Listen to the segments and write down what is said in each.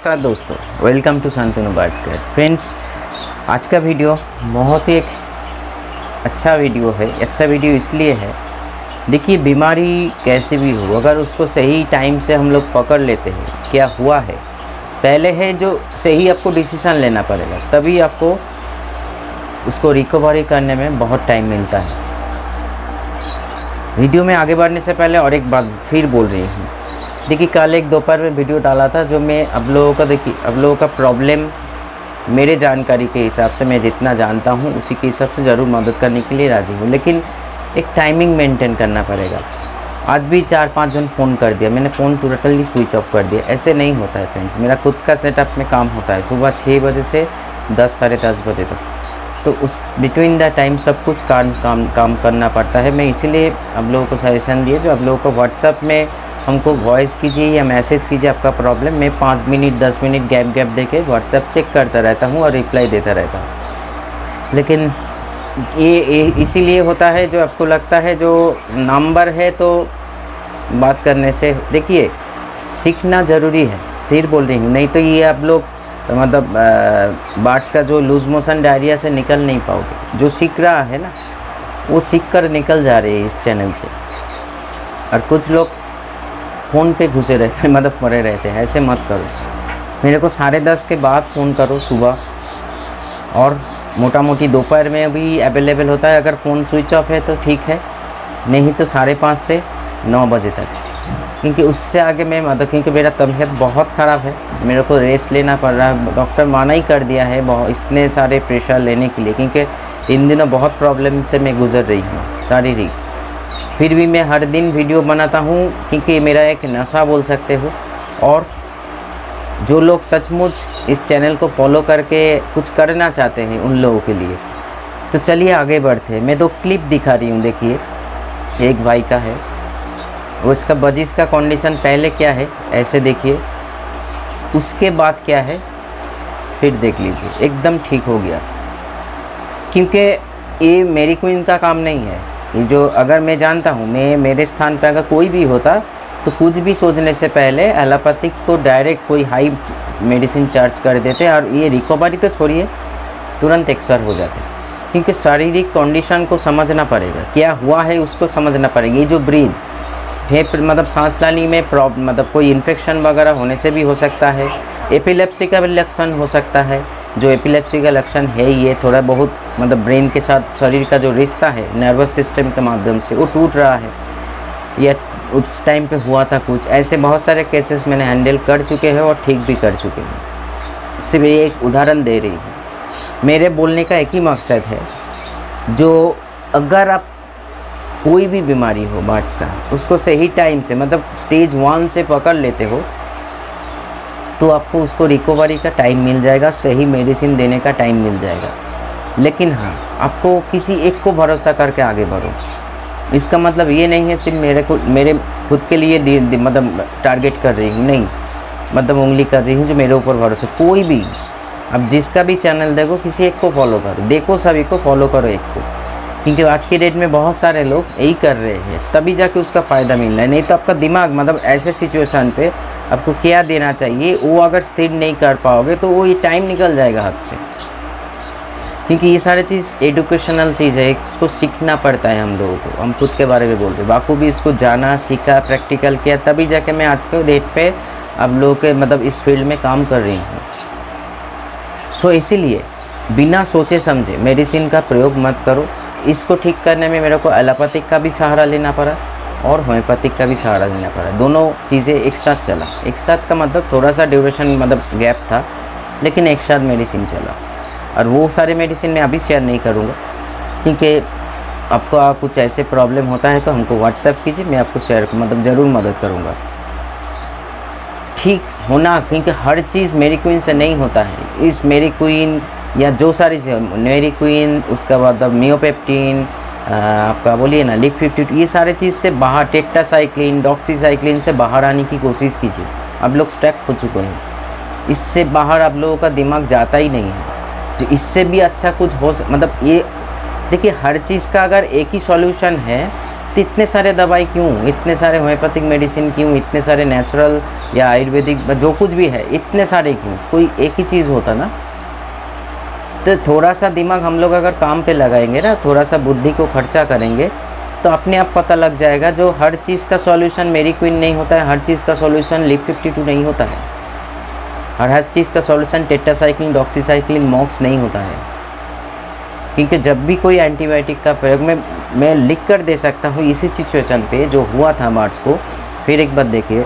नमस्कार दोस्तों, welcome to Shantanu Bards Care. Friends, आज का वीडियो बहुत ही एक अच्छा वीडियो है। अच्छा वीडियो इसलिए है, देखिए बीमारी कैसे भी हो, अगर उसको सही टाइम से हम लोग पकड़ लेते हैं, क्या हुआ है पहले है जो सही आपको डिसीज़न लेना पड़ेगा, तभी आपको उसको रिकवरी करने में बहुत टाइम मिलता है। वीडियो में आगे बढ़ने से पहले और एक बात फिर बोल रही हूँ, देखिए कल एक दोपहर में वीडियो डाला था जो मैं आप लोगों का प्रॉब्लम मेरे जानकारी के हिसाब से, मैं जितना जानता हूँ उसी के हिसाब से ज़रूर मदद करने के लिए राज़ी हूँ, लेकिन एक टाइमिंग मेंटेन करना पड़ेगा। आज भी 4-5 जन फ़ोन कर दिया, मैंने फ़ोन टोटली स्विच ऑफ कर दिया। ऐसे नहीं होता है फ्रेंड्स, मेरा खुद का सेटअप में काम होता है सुबह 6 बजे से 10 साढ़े 10 बजे तक, तो उस बिटवीन द टाइम सब कुछ काम करना पड़ता है। मैं इसीलिए आप लोगों को सजेशन दिए, जो आप लोगों को व्हाट्सएप में हमको वॉइस कीजिए या मैसेज कीजिए आपका प्रॉब्लम, मैं 5 मिनट 10 मिनट गैप दे के व्हाट्सएप चेक करता रहता हूँ और रिप्लाई देता रहता हूँ। लेकिन ये इसीलिए होता है, जो आपको लगता है जो नंबर है तो बात करने से, देखिए सीखना ज़रूरी है, फिर बोल रही हूँ, नहीं तो ये आप लोग मतलब बार्ड्स का जो लूज मोशन डायरिया से निकल नहीं पाओगे। जो सीख रहा है ना, वो सीख कर निकल जा रहे हैं इस चैनल से, और कुछ लोग फ़ोन पे घुसे रहते हैं, मतलब पड़े रहते हैं। ऐसे मत करो, मेरे को 10:30 के बाद फ़ोन करो सुबह, और मोटा मोटी दोपहर में भी अवेलेबल होता है। अगर फ़ोन स्विच ऑफ है तो ठीक है, नहीं तो 5:30 से 9 बजे तक, क्योंकि उससे आगे मैं मतलब, क्योंकि मेरा तबीयत बहुत ख़राब है, मेरे को रेस्ट लेना पड़ रहा है। डॉक्टर मना ही कर दिया है बहुत इतने सारे प्रेशर लेने के लिए, क्योंकि इन दिनों बहुत प्रॉब्लम से मैं गुज़र रही हूँ शारीरिक। फिर भी मैं हर दिन वीडियो बनाता हूँ, क्योंकि मेरा एक नशा बोल सकते हो। और जो लोग सचमुच इस चैनल को फॉलो करके कुछ करना चाहते हैं, उन लोगों के लिए तो चलिए आगे बढ़ते हैं। मैं 2 क्लिप दिखा रही हूँ, देखिए एक भाई का है, उसका बजिश का कंडीशन पहले क्या है ऐसे देखिए, उसके बाद क्या है फिर देख लीजिए, एकदम ठीक हो गया। क्योंकि ये मेरी क्वीन का काम नहीं है, ये जो अगर मैं जानता हूँ, मैं मेरे स्थान पर अगर कोई भी होता तो कुछ भी सोचने से पहले एलोपैथिक को डायरेक्ट कोई हाई मेडिसिन चार्ज कर देते, और ये रिकवरी तो छोड़िए तुरंत एक्सर हो जाते। क्योंकि शारीरिक कंडीशन को समझना पड़ेगा, क्या हुआ है उसको समझना पड़ेगा। ये जो ब्रीथ मतलब सांस नाली में मतलब कोई इन्फेक्शन वगैरह होने से भी हो सकता है, एपिलेप्सी का भी लक्षण हो सकता है। जो एपिलेप्सी का लक्षण है, ये थोड़ा बहुत मतलब ब्रेन के साथ शरीर का जो रिश्ता है नर्वस सिस्टम के माध्यम से वो टूट रहा है, या उस टाइम पे हुआ था कुछ। ऐसे बहुत सारे केसेस मैंने हैंडल कर चुके हैं और ठीक भी कर चुके हैं। सिर्फ एक उदाहरण दे रही हूँ। मेरे बोलने का एक ही मकसद है, जो अगर आप कोई भी बीमारी हो बार्ड्स का, उसको सही टाइम से मतलब स्टेज 1 से पकड़ लेते हो, तो आपको उसको रिकवरी का टाइम मिल जाएगा, सही मेडिसिन देने का टाइम मिल जाएगा। लेकिन हाँ, आपको किसी एक को भरोसा करके आगे बढ़ो। इसका मतलब ये नहीं है सिर्फ मेरे खुद के लिए मतलब टारगेट कर रही हूँ, नहीं, मतलब उंगली कर रही हूँ जो मेरे ऊपर भरोसा। कोई भी, अब जिसका भी चैनल देखो, किसी एक को फॉलो करो, देखो सभी को फॉलो करो एक को, क्योंकि आज के डेट में बहुत सारे लोग यही कर रहे हैं, तभी जाके उसका फ़ायदा मिल रहा है। नहीं तो आपका दिमाग मतलब ऐसे सिचुएशन पे आपको क्या देना चाहिए वो अगर स्थिर नहीं कर पाओगे तो वो ये टाइम निकल जाएगा हाथ से। क्योंकि ये सारी चीज़ एजुकेशनल चीज़ है, इसको सीखना पड़ता है हम लोगों को। हम खुद के बारे में बोलते, बाखूबी इसको जाना, सीखा, प्रैक्टिकल किया, तभी जाके मैं आज के डेट पे आप लोगों के मतलब इस फील्ड में काम कर रही हूँ। सो इसीलिए बिना सोचे समझे मेडिसिन का प्रयोग मत करो। इसको ठीक करने में मेरे को एलोपैथिक का भी सहारा लेना पड़ा और होम्योपैथिक का भी सहारा लेना पड़ा। दोनों चीज़ें एक साथ चला। एक साथ का मतलब थोड़ा सा ड्यूरेशन मतलब गैप था, लेकिन एक साथ मेडिसिन चला। और वो सारे मेडिसिन मैं अभी शेयर नहीं करूँगा, क्योंकि आपको कुछ ऐसे प्रॉब्लम होता है तो हमको व्हाट्सएप कीजिए, मैं आपको शेयर मतलब ज़रूर मदद करूँगा ठीक होना। क्योंकि हर चीज़ मेरी क्वीन से नहीं होता है। इस मेरी क्वीन या जो सारी मेरी क्वीन, उसके बाद मियोपेप्टिन, आपका बोलिए ना लिप-52, ये सारे चीज़ से बाहर, टेट्रासाइक्लिन, डॉक्सीसाइक्लिन से बाहर आने की कोशिश कीजिए। अब लोग स्टक हो चुके हैं, इससे बाहर आप लोगों का दिमाग जाता ही नहीं है। तो इससे भी अच्छा कुछ हो मतलब ये देखिए, हर चीज़ का अगर एक ही सॉल्यूशन है इतने सारे दवाई क्यों, इतने सारे होम्योपैथिक मेडिसिन क्यों, इतने सारे नेचुरल या आयुर्वेदिक जो कुछ भी है इतने सारे क्यों, कोई एक ही चीज़ होता ना। तो थोड़ा सा दिमाग हम लोग अगर काम पे लगाएंगे ना, थोड़ा सा बुद्धि को खर्चा करेंगे तो अपने आप पता लग जाएगा जो हर चीज़ का सॉल्यूशन मेरी क्वीन नहीं होता है, हर चीज़ का सॉल्यूशन लिप 52 नहीं होता है, और हर चीज़ का सॉल्यूशन टेट्रासाइक्लिन, डॉक्सीसाइक्लिन, मॉक्स नहीं होता है। क्योंकि जब भी कोई एंटीबायोटिक का प्रयोग मैं लिख कर दे सकता हूँ इसी सिचुएशन पे जो हुआ था मार्च को। फिर एक बात देखिए,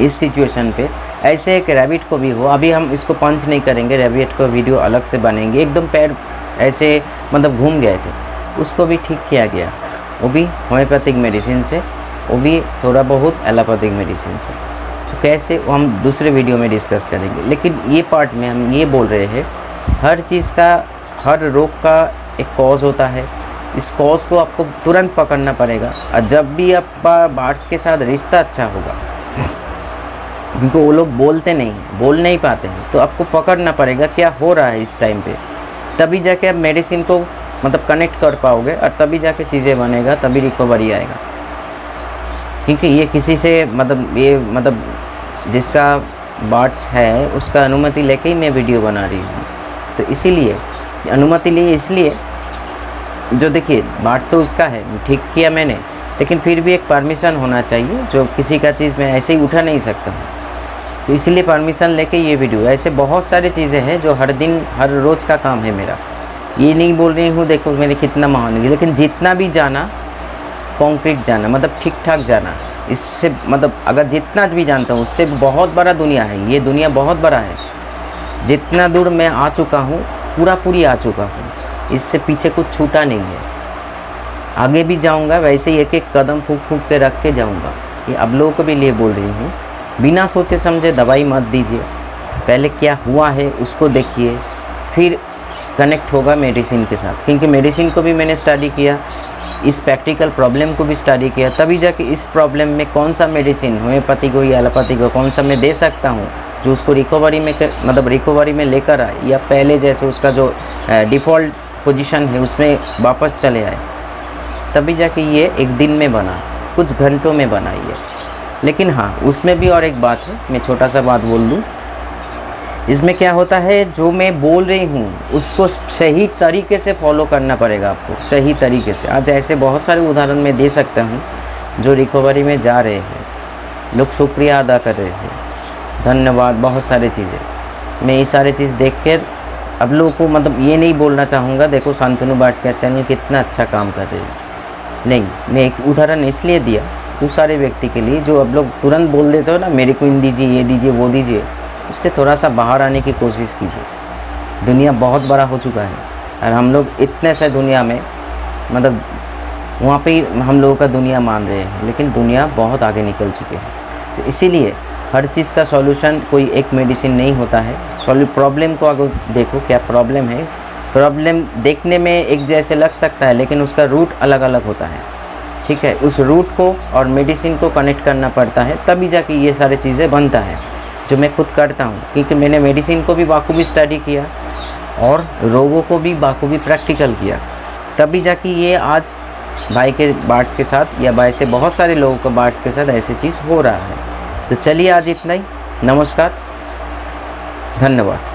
इस सिचुएशन पे ऐसे एक रैबिट को भी हो, अभी हम इसको पंच नहीं करेंगे, रैबिट को वीडियो अलग से बनेंगे, एकदम पैर ऐसे मतलब घूम गए थे, उसको भी ठीक किया गया, वो भी होम्योपैथिक मेडिसिन से, वो भी थोड़ा बहुत एलोपैथिक मेडिसिन से। तो कैसे वो हम दूसरे वीडियो में डिस्कस करेंगे, लेकिन ये पार्ट में हम ये बोल रहे हैं हर चीज़ का, हर रोग का एक कॉज होता है, इस कॉज को आपको तुरंत पकड़ना पड़ेगा। और जब भी आपका बार्ड्स के साथ रिश्ता अच्छा होगा, क्योंकि वो लोग बोल नहीं पाते हैं, तो आपको पकड़ना पड़ेगा क्या हो रहा है इस टाइम पे, तभी जाके आप मेडिसिन को मतलब कनेक्ट कर पाओगे, और तभी जाके चीज़ें बनेगा, तभी रिकवरी आएगा। क्योंकि ये किसी से मतलब जिसका बार्ड्स है उसका अनुमति लेके ही मैं वीडियो बना रही हूँ। तो इसीलिए अनुमति ली, इसलिए जो देखिए बार्ड तो उसका है, ठीक किया मैंने, लेकिन फिर भी एक परमिशन होना चाहिए, जो किसी का चीज़ मैं ऐसे ही उठा नहीं सकता हूँ। तो इसलिए परमिशन लेके ये वीडियो, ऐसे बहुत सारी चीज़ें हैं जो हर दिन हर रोज़ का काम है मेरा। ये नहीं बोल रही हूँ देखो मैंने कितना महान है, लेकिन जितना भी जाना कॉन्क्रीट जाना, मतलब ठीक ठाक जाना, इससे मतलब अगर जितना भी जानता हूँ उससे बहुत बड़ा दुनिया है, ये दुनिया बहुत बड़ा है। जितना दूर मैं आ चुका हूँ पूरी आ चुका हूँ, इससे पीछे कुछ छूटा नहीं है। आगे भी जाऊँगा, वैसे ही एक एक कदम फूक फूक के रख के जाऊँगा। ये अब लोगों को भी लिए बोल रही हूँ, बिना सोचे समझे दवाई मत दीजिए, पहले क्या हुआ है उसको देखिए, फिर कनेक्ट होगा मेडिसिन के साथ। क्योंकि मेडिसिन को भी मैंने स्टडी किया, इस प्रैक्टिकल प्रॉब्लम को भी स्टडी किया, तभी जाके इस प्रॉब्लम में कौन सा मेडिसिन होम्योपैथिक हो या एलोपैथिक हो कौन सा मैं दे सकता हूँ जो उसको रिकवरी में लेकर आए, या पहले जैसे उसका जो डिफ़ॉल्ट पोजीशन है उसमें वापस चले आए। तभी जाके ये एक दिन में बना, कुछ घंटों में बना ये। लेकिन हाँ, उसमें भी और एक बात है, मैं छोटा सा बात बोल दूँ। इसमें क्या होता है, जो मैं बोल रही हूँ उसको सही तरीके से फॉलो करना पड़ेगा आपको, सही तरीके से। आज ऐसे बहुत सारे उदाहरण मैं दे सकता हूँ जो रिकवरी में जा रहे हैं, लोग शुक्रिया अदा कर रहे हैं, धन्यवाद, बहुत सारी चीज़ें। मैं ये सारी चीज़ देख कर अब लोगों को मतलब ये नहीं बोलना चाहूँगा देखो शांतनु बार्ड्स का चैनल कितना अच्छा काम कर रहे हैं, नहीं, मैं एक उदाहरण इसलिए दिया उस सारे व्यक्ति के लिए जो अब लोग तुरंत बोल देते हो ना मेरे को इन दीजिए, ये दीजिए, वो दीजिए, उससे थोड़ा सा बाहर आने की कोशिश कीजिए। दुनिया बहुत बड़ा हो चुका है और हम लोग इतने से दुनिया में मतलब वहाँ पे हम लोगों का दुनिया मान रहे हैं, लेकिन दुनिया बहुत आगे निकल चुके हैं। तो इसीलिए हर चीज़ का सॉल्यूशन कोई एक मेडिसिन नहीं होता है। प्रॉब्लम को अगर देखो क्या प्रॉब्लम है, प्रॉब्लम देखने में एक जैसे लग सकता है लेकिन उसका रूट अलग अलग होता है, ठीक है। उस रूट को और मेडिसिन को कनेक्ट करना पड़ता है, तभी जाके ये सारी चीज़ें बनता है, जो मैं खुद करता हूँ। क्योंकि मैंने मेडिसिन को भी बाखूबी स्टडी किया और रोगों को भी बाखूबी प्रैक्टिकल किया, तभी जाके ये आज भाई के बार्ड्स के साथ या भाई से बहुत सारे लोगों को बार्ड्स के साथ ऐसी चीज़ हो रहा है। तो चलिए आज इतना ही, नमस्कार, धन्यवाद।